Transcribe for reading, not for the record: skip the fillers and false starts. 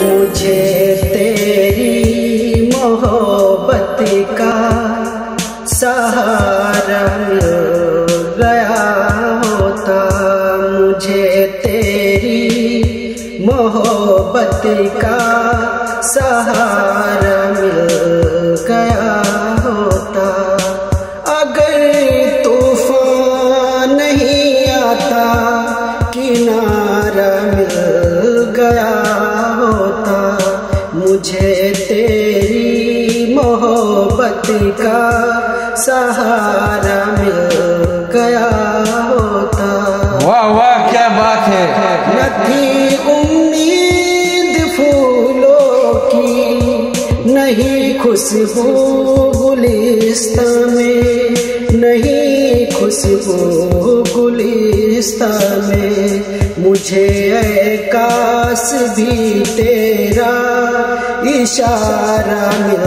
मुझे तेरी मोहब्बत का सहारा मिल गया होता, मुझे तेरी मोहब्बत का सहारा मिल गया होता। अगर तूफान नहीं आता किनारा मिल गया होता, मुझे तेरी मोहब्बत का सहारा मिल गया होता। वाह वाह, क्या बात है। न थी उम्मीद फूलों की, नहीं खुशबू गुलिस्तां में, नहीं खुशबू गुलिस्तां में, मुझे ऐ काश भी तेरा इशारा मिल